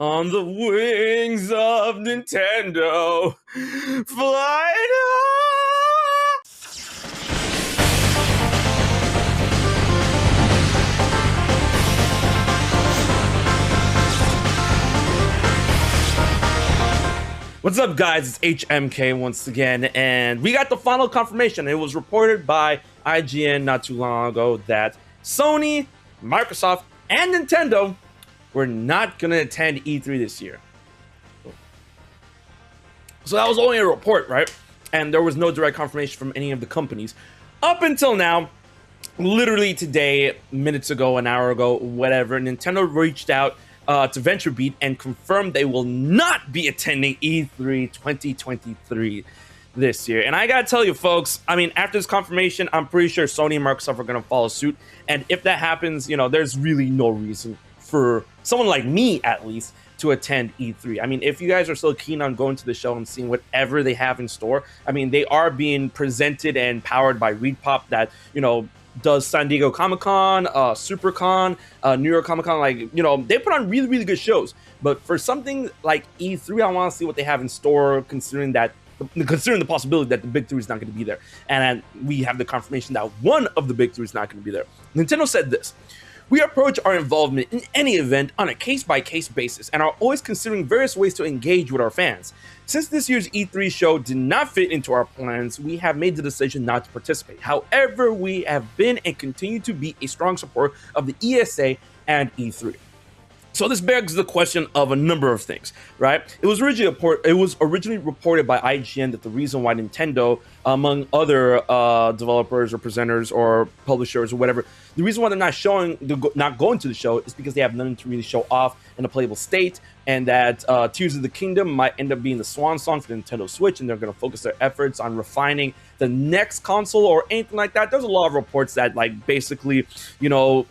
On the wings of Nintendo, fly high. What's up, guys? It's HMK once again, and we got the final confirmation. It was reported by IGN not too long ago that Sony, Microsoft, and Nintendo were not going to attend E3 this year. So that was only a report, right? And there was no direct confirmation from any of the companies. Up until now, literally today, minutes ago, an hour ago, whatever, Nintendo reached out to VentureBeat and confirmed they will not be attending E3 2023 this year. And I gotta tell you, folks, I mean, after this confirmation, I'm pretty sure Sony and Microsoft are gonna follow suit. And if that happens, you know, there's really no reason for someone like me, at least, to attend E3. I mean, if you guys are so keen on going to the show and seeing whatever they have in store, I mean, they are being presented and powered by ReedPop that, you know, does San Diego Comic-Con, SuperCon, New York Comic-Con, like, you know, they put on really, really good shows. But for something like E3, I want to see what they have in store, considering the possibility that the big three is not going to be there. And we have the confirmation that one of the big three is not going to be there. Nintendo said this: "We approach our involvement in any event on a case-by-case basis and are always considering various ways to engage with our fans. Since this year's E3 show did not fit into our plans, we have made the decision not to participate. However, we have been and continue to be a strong supporter of the ESA and E3. So this begs the question of a number of things, right? It was originally reported by IGN that the reason why Nintendo, among other developers or presenters or publishers or whatever, the reason why they're not going to the show is because they have nothing to really show off in a playable state, and that Tears of the Kingdom might end up being the swan song for the Nintendo Switch, and they're going to focus their efforts on refining the next console or anything like that. There's a lot of reports that, like, basically, you know,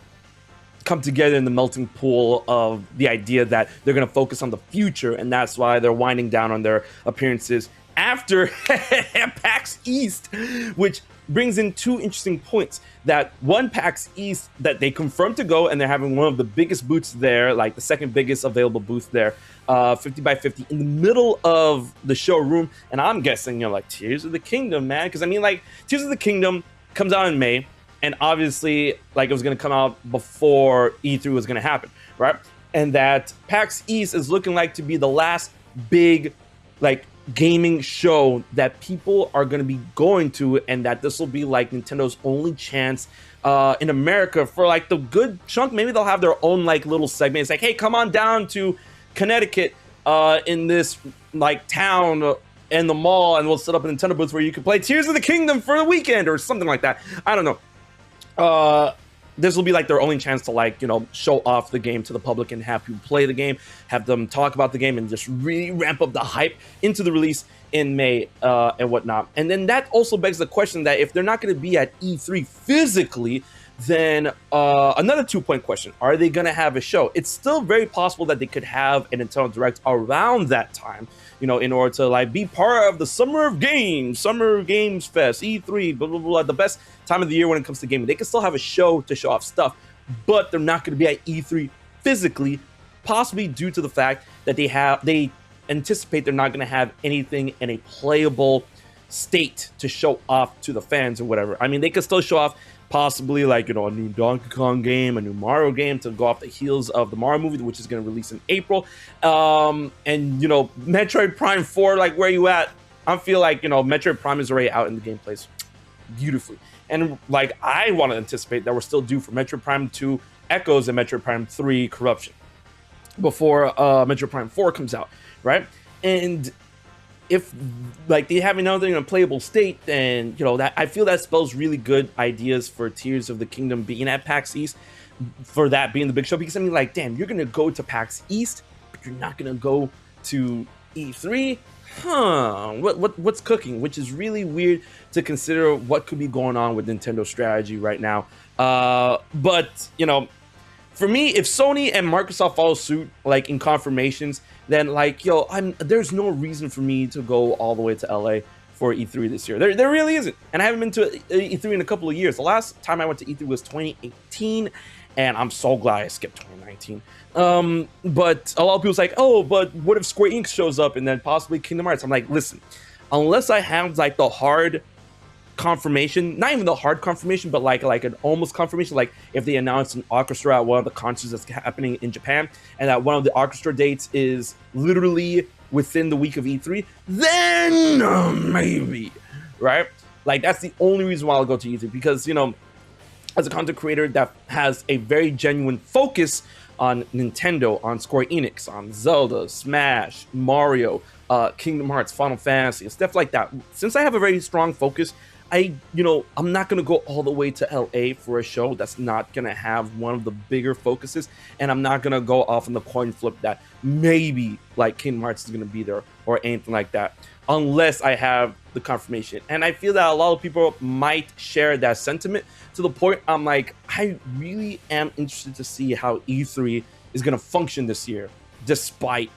come together in the melting pool of the idea that they're going to focus on the future, and that's why they're winding down on their appearances after Pax East, which brings in two interesting points. That one, PAX East, that they confirmed to go, and they're having one of the biggest booths there, like the second biggest available booth there, 50 by 50 in the middle of the showroom. And I'm guessing, you know, like, Tears of the Kingdom, man, because I mean, like, Tears of the Kingdom comes out in May, and obviously, like, it was going to come out before E3 was going to happen, right? And that PAX East is looking like to be the last big, like, gaming show that people are going to be going to, and that this will be, like, Nintendo's only chance in America for, like, the good chunk. Maybe they'll have their own, like, little segment. It's like, hey, come on down to Connecticut in this, like, town in the mall, and we'll set up a Nintendo booth where you can play Tears of the Kingdom for the weekend or something like that. I don't know. This will be like their only chance to, like, you know, show off the game to the public and have people play the game, have them talk about the game, and just really ramp up the hype into the release in May and whatnot. And then that also begs the question that if they're not going to be at E3 physically, then another 2-point question: are they going to have a show? It's still very possible that they could have an Nintendo Direct around that time, you know, in order to, like, be part of the Summer Games Fest, E3, blah, blah, blah, the best time of the year when it comes to gaming. They can still have a show to show off stuff, but they're not going to be at E3 physically, possibly due to the fact that they anticipate they're not going to have anything in a playable state to show off to the fans or whatever. I mean, they could still show off possibly, like, you know, a new Donkey Kong game, a new Mario game to go off the heels of the Mario movie, which is going to release in April. And, you know, Metroid Prime 4, like, where you at? I feel like, you know, Metroid Prime is already out in the gameplays beautifully. And, like, I want to anticipate that we're still due for Metroid Prime 2 Echoes and Metroid Prime 3 Corruption before Metroid Prime 4 comes out, right? And if, like, they have another in a playable state, then, you know, that I feel that spells really good ideas for Tears of the Kingdom being at PAX East, for that being the big show. Because, I mean, like, damn, you're gonna go to PAX East, but you're not gonna go to E3. What's cooking? Which is really weird to consider what could be going on with Nintendo's strategy right now. But, you know, for me, if Sony and Microsoft follow suit, like, in confirmations, then, like, yo, there's no reason for me to go all the way to LA for E3 this year. There really isn't. And I haven't been to E3 in a couple of years. The last time I went to E3 was 2018, and I'm so glad I skipped 2019. But a lot of people's like, oh, but what if Square Enix shows up and then possibly Kingdom Hearts? I'm like, listen, unless I have like the hard confirmation, not even the hard confirmation, but like an almost confirmation, like if they announce an orchestra at one of the concerts that's happening in Japan, and that one of the orchestra dates is literally within the week of E3, then maybe, right? Like that's the only reason why I'll go to E3, because as a content creator that has a very genuine focus on Nintendo, on Square Enix, on Zelda, Smash, Mario, Kingdom Hearts, Final Fantasy, and stuff like that. Since I have a very strong focus, I'm not gonna go all the way to LA for a show that's not gonna have one of the bigger focuses, and I'm not gonna go off on the coin flip that maybe like Kingdom Hearts is gonna be there or anything like that, unless I have the confirmation. And I feel that a lot of people might share that sentiment, to the point I'm like, I really am interested to see how E3 is gonna function this year, despite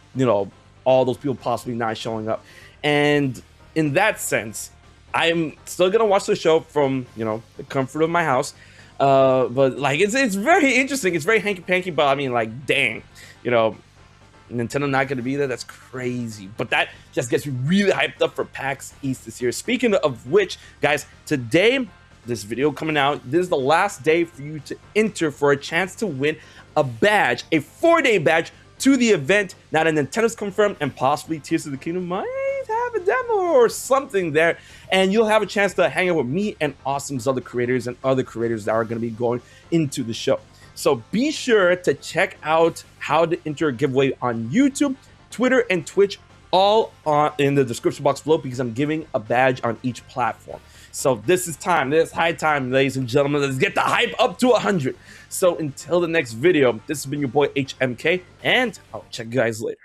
all those people possibly not showing up. And in that sense, I'm still gonna watch the show from the comfort of my house, but like it's very interesting. It's very hanky panky, but I mean, like, dang, Nintendo not gonna be there. That's crazy. But that just gets me really hyped up for PAX East this year. Speaking of which, guys, today, this video coming out, this is the last day for you to enter for a chance to win a badge, a 4-day badge to the event. Now that Nintendo's confirmed, and possibly Tears of the Kingdom might have a demo or something there, and you'll have a chance to hang out with me and awesome Zelda creators and other creators that are going to be going into the show. So be sure to check out how to enter a giveaway on YouTube, Twitter, and Twitch, all in the description box below, because I'm giving a badge on each platform. So this is high time, ladies and gentlemen. Let's get the hype up to 100. So until the next video, this has been your boy HMK, and I'll check you guys later.